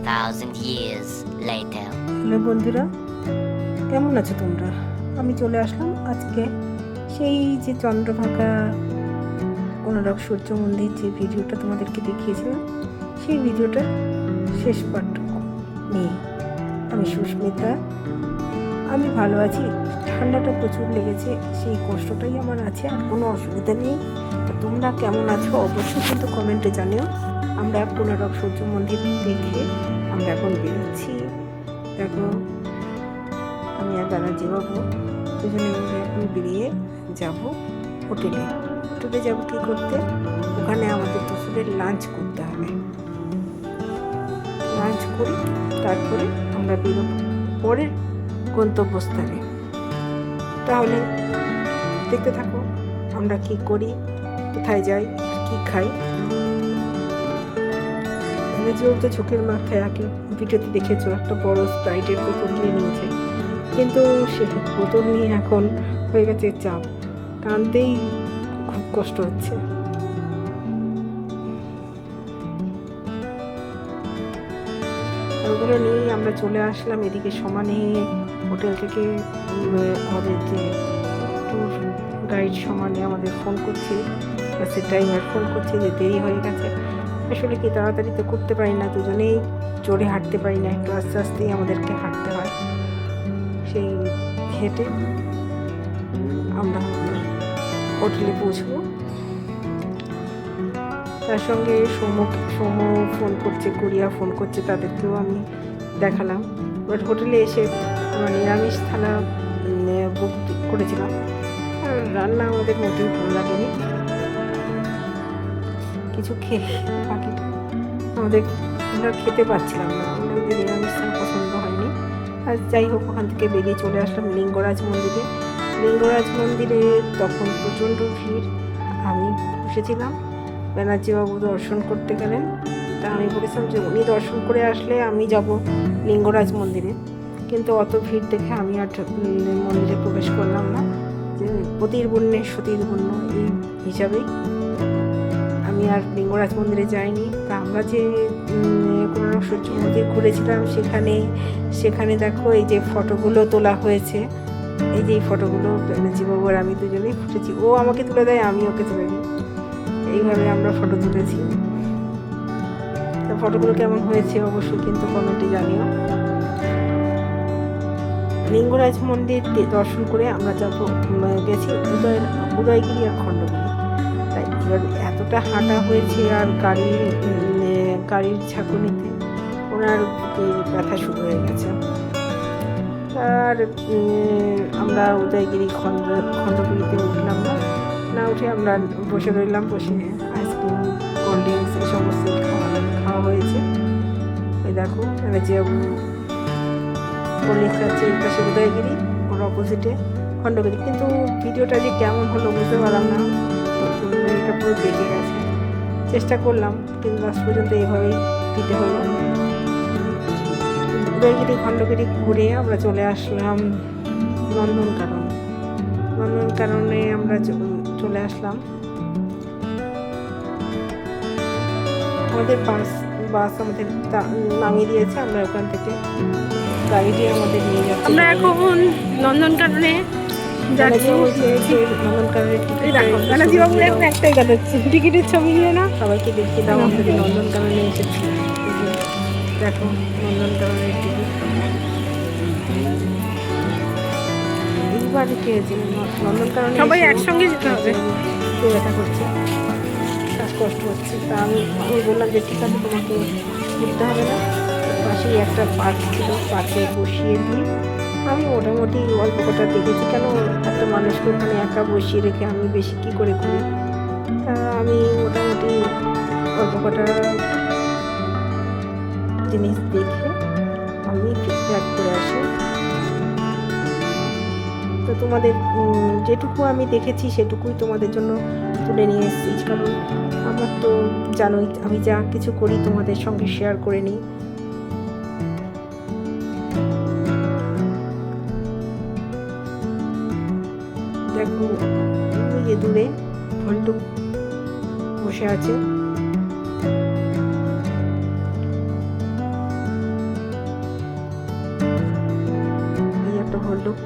2,000 years later. Hello বন্ধুরা, কেমন আছো তোমরা? আমি চলে আসলাম আজকে সেই যে চন্দ্রভাগা কোনারক সূর্য মন্দির যে ভিডিওটা তোমাদেরকে দেখিয়েছিলাম, সেই ভিডিওটার শেষ পার্টটুকু নিয়ে। আমি সুস্মিতা, আমি ভালো আছি। ঠান্ডাটা প্রচুর লেগেছে, সেই কষ্টটাই আমার আছে, আর কোনো অসুবিধা নেই। তোমরা কেমন আছো অবশ্যই কিন্তু কমেন্টে জানিও। আমরা কোনারক সূর্য মন্দির দেখে আমরা এখন বেরোচ্ছি। দেখো, আমি আর ব্যানার্জি বাবু দুজনে মিলে এখন বেরিয়ে যাব হোটেলে। হোটেলে যাবো কী করতে? ওখানে আমাদের দুপুরের লাঞ্চ করতে হবে। লাঞ্চ করি, তারপরে আমরা বেরোবো পরের গন্তব্যস্থানে। তাহলে দেখতে থাকো আমরা কি করি, কোথায় যাই, কি খাই। যেহেতু চোখের মাথায় আগে ভিডিওতে দেখেছো একটা বড় স্প্রাইটের বোতল নিয়ে নিয়েছে, কিন্তু সে বোতল নিয়ে এখন হয়ে গেছে চাপ, কানতেই খুব কষ্ট হচ্ছে। ওগুলো নিয়েই আমরা চলে আসলাম এদিকে সমানে। হোটেল থেকে আমাদের যে ট্যুর গাইড সমানে আমাদের ফোন করছে, বাসের ড্রাইভার ফোন করছে যে দেরি হয়ে গেছে। আসলে কি তাড়াতাড়ি তো করতে পারি না, দুজনেই জোরে হাঁটতে পারি না, একটু আস্তে আস্তেই আমাদেরকে হাঁটতে হয়। সেই হেঁটে আমরা হোটেলে পৌঁছবো। তার সঙ্গে সোম ফোন করছে, কোরিয়া ফোন করছে, তাদেরকেও আমি দেখালাম। বাট হোটেলে এসে নিরামিষ থালা বুক করেছিলাম, আর রান্না আমাদের মোটেই ভালো লাগেনি। কিছু খেয়ে বাকিটা আমরা খেতে পারছিলাম না, আমাদের নিরামিষ থালা পছন্দ হয়নি। আর যাই হোক, ওখান থেকে বেরিয়ে চলে আসলাম লিঙ্গরাজ মন্দিরে। লিঙ্গরাজ মন্দিরে তখন প্রচণ্ড ভিড়। আমি বসেছিলাম, ব্যানার্জিবাবু দর্শন করতে গেলেন। তা আমি বলেছিলাম যে উনি দর্শন করে আসলে আমি যাব লিঙ্গরাজ মন্দিরে, কিন্তু অত ভিড় দেখে আমি আর মন্দিরে প্রবেশ করলাম না। যে পতির পুণ্যে সতীর পুণ্য, এই হিসাবেই আমি আর লিঙ্গরাজ মন্দিরে যাইনি। তা আমরা যে কোনারক সূর্য মন্দির ঘুরেছিলাম, সেখানে দেখো এই যে ফটোগুলো তোলা হয়েছে, এই যে এই ফটোগুলো ব্যানার্জিবাবু আর আমি দুজনেই ফুটেছি। ও আমাকে তুলে দেয়, আমি ওকে তুলে দিই, এইভাবে আমরা ফটো তুলেছি। তা ফটোগুলো কেমন হয়েছে অবশ্যই কিন্তু কমেন্টে জানিও। লিঙ্গরাজ মন্দির দর্শন করে আমরা গেছি উদয়গিরি আর খণ্ডগিরি। তাই এবার এতটা হাঁটা হয়েছে, আর গাড়ির ঝাঁকুনিতে ওনার ব্যথা শুরু হয়ে গেছে। আর আমরা উদয়গিরি খণ্ডগিরিতে উঠলাম না উঠে আমরা বসে রইলাম। বসে আইসক্রিম, কোল্ড ড্রিঙ্কস এই সমস্ত খাওয়া হয়েছে। ওই দেখো যে কোল্ড ড্রিঙ্কস খাচ্ছে, এই পাশে উদয়গিরি, ওর অপোজিটে খণ্ডগিরি। কিন্তু ভিডিওটা যে কেমন হলো বুঝতে পারলাম না, এটা পুরো বেঁকে গেছে। চেষ্টা করলাম, কিন্তু লাস্ট পর্যন্ত এইভাবেই দিতে হলো। উদয়গিরি খণ্ডগিরি ঘুরে আমরা চলে আসলাম নন্দনকাননে আমরা চলে আসলাম। আমাদের বাস আমাদের নামিয়ে দিয়েছে, আমরা ওখান থেকে গাড়ি দিয়ে আমাদের নিয়ে যাচ্ছি। আমরা এখন নন্দনকাননে যাচ্ছি। ব্যানার্জিবাবুর এখন একটাই কথা হচ্ছে, টিকিটের ছবি নিয়ে না সবাইকে দেখিয়ে দাও আমাদের নন্দনকাননে এসেছি। দেখো নন্দনকাননের টিকিট এইবার খেয়েছি। নন্দনকাননে সবাই একসঙ্গে যেতে হবে, ব্যথা করছে, শ্বাসকষ্ট হচ্ছে। তা আমি বললাম যে ঠিক আছে, তোমাকে ঘুরতে হবে না। পাশেই একটা পার্ক ছিল, পার্কে বসিয়ে দিয়ে আমি মোটামুটি অল্প কটা দেখেছি। কেন একটা মানুষকে ওখানে একা বসিয়ে রেখে আমি বেশি কী করে ঘুরি। তা আমি মোটামুটি অল্প কটা জিনিস দেখে আমি ফিডব্যাক করে আসি। তো তোমাদের যেটুকু আমি দেখেছি সেটুকুই তোমাদের জন্য তুলে নিয়ে এসেছি, কারণ আমার তো জানোই আমি যা কিছু করি তোমাদের সঙ্গে শেয়ার করে নিই। দেখো ওই যে দূরে ভল্টু বসে আছে, ছোটো ভল্লুক।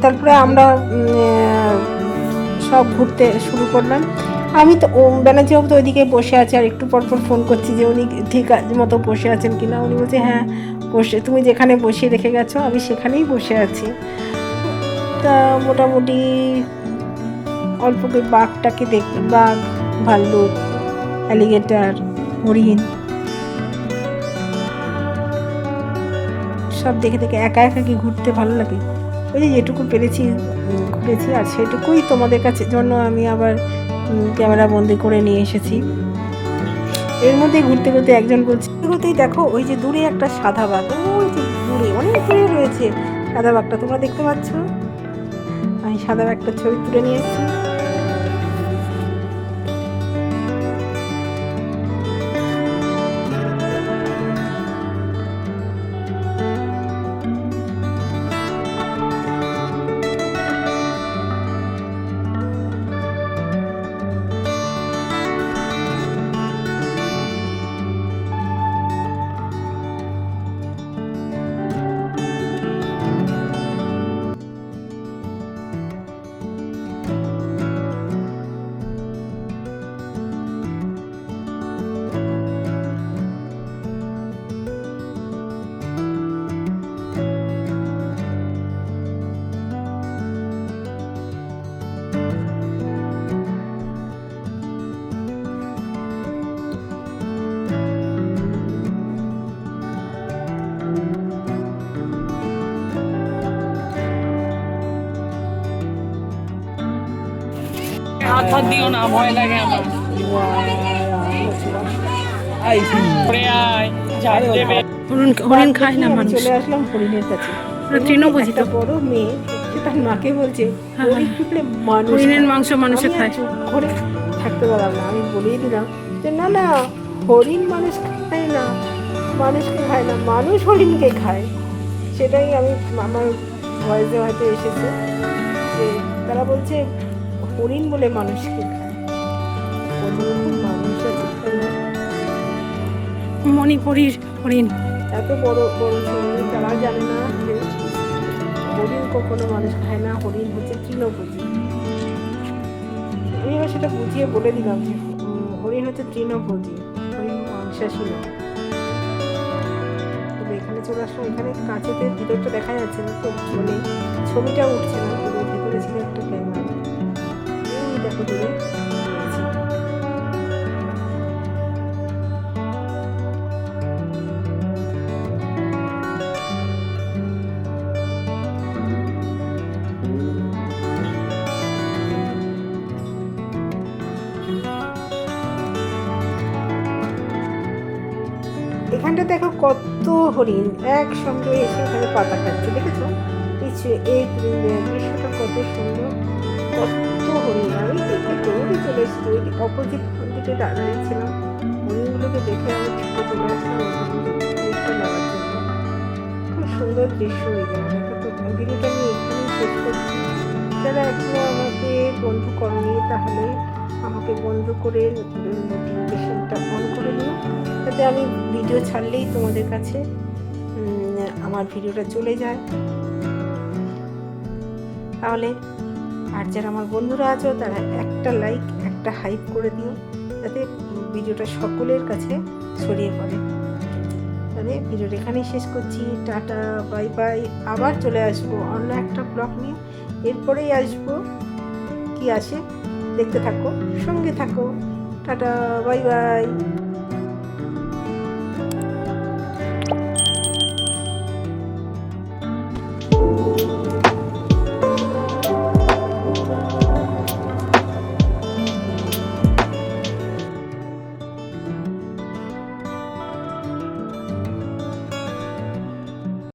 তারপরে আমরা সব ঘুরতে শুরু করলাম। আমি তো ব্যানার্জি বাবু তো ওইদিকে বসে আছে, আর একটু পর পর ফোন করছি যে উনি ঠিক মতো বসে আছেন কিনা। উনি বলছে হ্যাঁ বসে, তুমি যেখানে বসিয়ে রেখে গেছো আমি সেখানেই বসে আছি। তা মোটামুটি অল্প বাঘটাকে বাঘ, ভাল্লুক, অ্যালিগেটর, হরিণ সব দেখে দেখে একা একা কি ঘুরতে ভালো লাগে। ওই যে যেটুকু পেরেছি ঘুরেছি, আর সেটুকুই তোমাদের কাছে জন্য আমি আবার ক্যামেরা বন্দি করে নিয়ে এসেছি। এর মধ্যে ঘুরতে ঘুরতে একজন বলছে, ঘুরতেই দেখো ওই যে দূরে একটা সাদা বাঘ, ওই যে দূরে অনেক দূরে রয়েছে সাদা বাঘটা, তোমরা দেখতে পাচ্ছ? আমি সাদা বাঘটার ছবি তুলে নিয়ে এসেছি। হাত দিও না, ভয় লাগে আমার। হরিণ খায় না মানুষ। চলে আসলাম হরিণের কাছে। তৃণভোজী তো। বড় মেয়ে সে তার মাকে বলছে হরিণের মাংস মানুষে খায়। চুপ করে থাকতে পারলাম না, আমি বলেই দিলাম যে না না, হরিণ মানুষ খায় না, মানুষকে খায় না, মানুষ হরিণকে খায়। সেটাই আমি আমার ভয়েসে হয়তো এসেছে যে তারা বলছে হরিণ বলে মানুষকে খায়। অন্যরকম মানুষ আছে, মণিপুরীর হরিণ। এত বড় বড় শরীর, তারা জানে না যে হরিণ কখনো মানুষ খায় না, হরিণ হচ্ছে তৃণভোজী। আমি এবার সেটা বুঝিয়ে বলে দিলাম যে হরিণ হচ্ছে তৃণভোজী, হরিণ মাংসাশী নয়। তবে এখানে চলে আসলাম, এখানে কাছেতে ভিতরটা দেখা যাচ্ছে না তো, মানে ছবিটা উঠছে না, তবে ভেতরে ছিল একটা ক্যামেরা। ওই দেখো দূরে রয়েছে। এখানটা দেখো কত হরিণ একসঙ্গে এসে এখানে পাতা খাচ্ছে, দেখেছো? এই দৃশ্যটা কত সুন্দর, কত হরিণ। আমি দেখে দৌড়ে চলে এসেছি, ওই অপোজিট দিকে দাঁড়িয়েছিলাম, হরিণগুলোকে দেখে আমি ছুটে চলে আসলাম দৃশ্যটা নেওয়ার জন্য। খুব সুন্দর দৃশ্য এই জায়গাটা। তো ভিডিওটা আমি এখানেই শেষ করছি। যারা এখনো আমাকে বন্ধু করনি তাহলে আমাকে বন্ধু করে নোটিফিকেশনটা অন করে নিও, যাতে আমি ভিডিও ছাড়লেই তোমাদের কাছে আমার ভিডিওটা চলে যায়। তাহলে আর যারা আমার বন্ধুরা আছো তারা একটা লাইক, একটা হাইপ করে দিও, যাতে ভিডিওটা সকলের কাছে ছড়িয়ে পড়ে। তাহলে ভিডিওটা এখানেই শেষ করছি। Tata, bye bye. আবার চলে আসবো অন্য একটা ব্লগ নিয়ে। এরপরেই আসবো, কি আসে দেখতে থাকো, সঙ্গে থাকো। Tata, bye bye.